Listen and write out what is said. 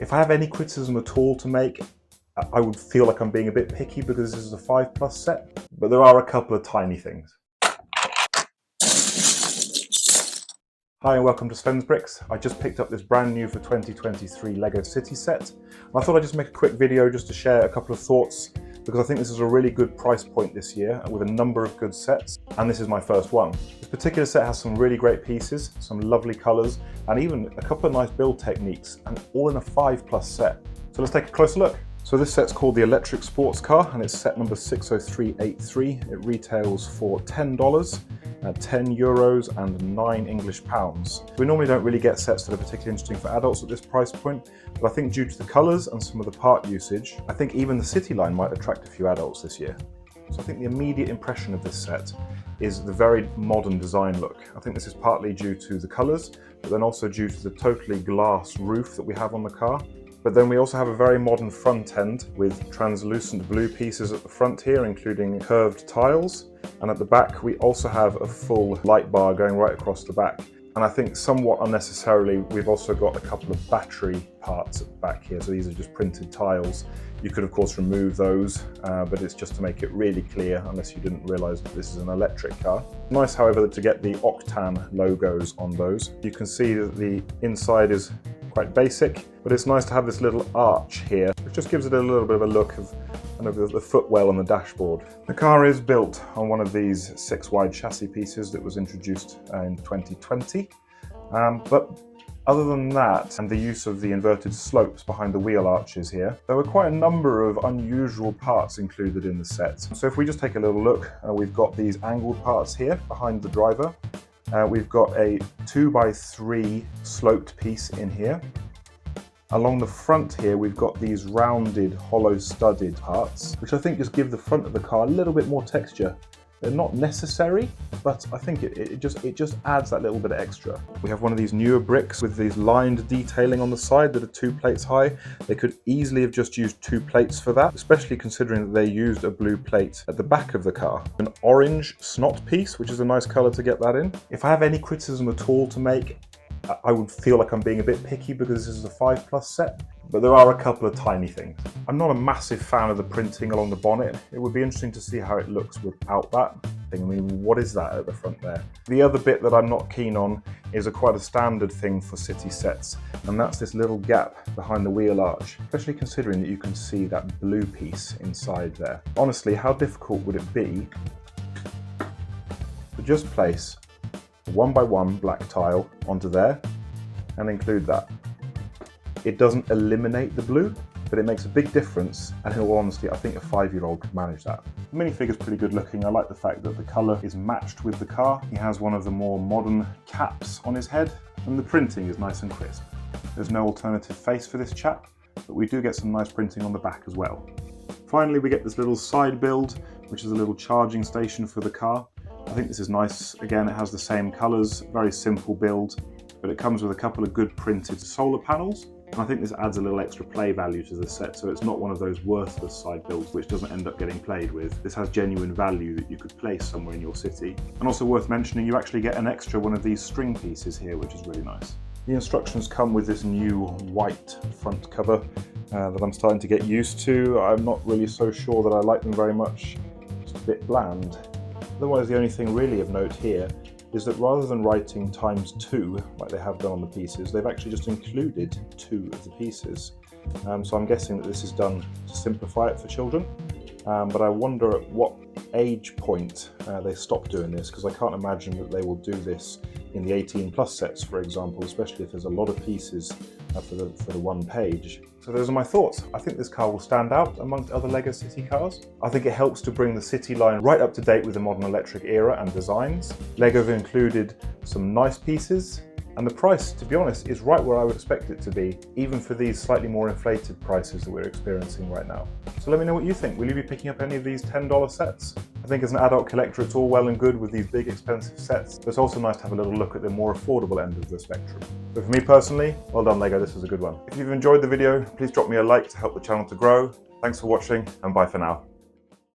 If I have any criticism at all to make, I would feel like I'm being a bit picky because this is a 5+ set, but there are a couple of tiny things. Hi and welcome to Sven's Bricks. I just picked up this brand new for 2023 Lego City set. And I thought I'd just make a quick video just to share a couple of thoughts because I think this is a really good price point this year with a number of good sets, and this is my first one. This particular set has some really great pieces, some lovely colours, and even a couple of nice build techniques, and all in a 5+ set. So let's take a closer look. So this set's called the Electric Sports Car, and it's set number 60383. It retails for $10, 10 euros and 9 English pounds. We normally don't really get sets that are particularly interesting for adults at this price point, but I think due to the colours and some of the part usage, I think even the City line might attract a few adults this year. So I think the immediate impression of this set is the very modern design look. I think this is partly due to the colours, but then also due to the totally glass roof that we have on the car. But then we also have a very modern front end with translucent blue pieces at the front here, including curved tiles. And at the back, we also have a full light bar going right across the back. And I think somewhat unnecessarily, we've also got a couple of battery parts at the back here. So these are just printed tiles. You could of course remove those, but it's just to make it really clear, unless you didn't realize that this is an electric car. Nice, however, to get the Octane logos on those. You can see that the inside is quite basic, but it's nice to have this little arch here, which just gives it a little bit of a look of kind of the footwell on the dashboard. The car is built on one of these 6-wide chassis pieces that was introduced in 2020, but other than that, and the use of the inverted slopes behind the wheel arches here, there were quite a number of unusual parts included in the set. So if we just take a little look, we've got these angled parts here behind the driver. We've got a 2x3 sloped piece in here. Along the front here, we've got these rounded, hollow studded parts, which I think just give the front of the car a little bit more texture. They're not necessary, but I think it just adds that little bit of extra. We have one of these newer bricks with these lined detailing on the side that are 2 plates high. They could easily have just used 2 plates for that, especially considering that they used a blue plate at the back of the car. An orange snot piece, which is a nice colour to get that in. If I have any criticism at all to make, I would feel like I'm being a bit picky because this is a 5+ set, but there are a couple of tiny things. I'm not a massive fan of the printing along the bonnet. It would be interesting to see how it looks without that. I mean, what is that at the front there? The other bit that I'm not keen on is quite a standard thing for city sets, and that's this little gap behind the wheel arch, especially considering that you can see that blue piece inside there. Honestly, how difficult would it be to just place a 1x1 black tile onto there and include that? It doesn't eliminate the blue, but it makes a big difference, and in all honesty, I think a 5-year-old could manage that. The minifigure's pretty good looking. I like the fact that the colour is matched with the car. He has one of the more modern caps on his head, and the printing is nice and crisp. There's no alternative face for this chap, but we do get some nice printing on the back as well. Finally, we get this little side build, which is a little charging station for the car. I think this is nice. Again, it has the same colours, very simple build, but it comes with a couple of good printed solar panels. And I think this adds a little extra play value to the set, so it's not one of those worthless side builds which doesn't end up getting played with. This has genuine value that you could place somewhere in your city. And also worth mentioning, you actually get an extra one of these string pieces here, which is really nice. The instructions come with this new white front cover that I'm starting to get used to. I'm not really so sure that I like them very much. It's a bit bland. Otherwise, the only thing really of note here is that rather than writing ×2, like they have done on the pieces, they've actually just included 2 of the pieces. So I'm guessing that this is done to simplify it for children. But I wonder at what age point they stop doing this, because I can't imagine that they will do this in the 18+ sets, for example, especially if there's a lot of pieces for the one page. So those are my thoughts. I think this car will stand out amongst other LEGO City cars. I think it helps to bring the City line right up to date with the modern electric era and designs. LEGO have included some nice pieces, and the price, to be honest, is right where I would expect it to be, even for these slightly more inflated prices that we're experiencing right now. So let me know what you think. Will you be picking up any of these $10 sets? I think as an adult collector, it's all well and good with these big expensive sets, but it's also nice to have a little look at the more affordable end of the spectrum. So for me personally, well done LEGO, this was a good one. If you've enjoyed the video, please drop me a like to help the channel to grow. Thanks for watching, and bye for now.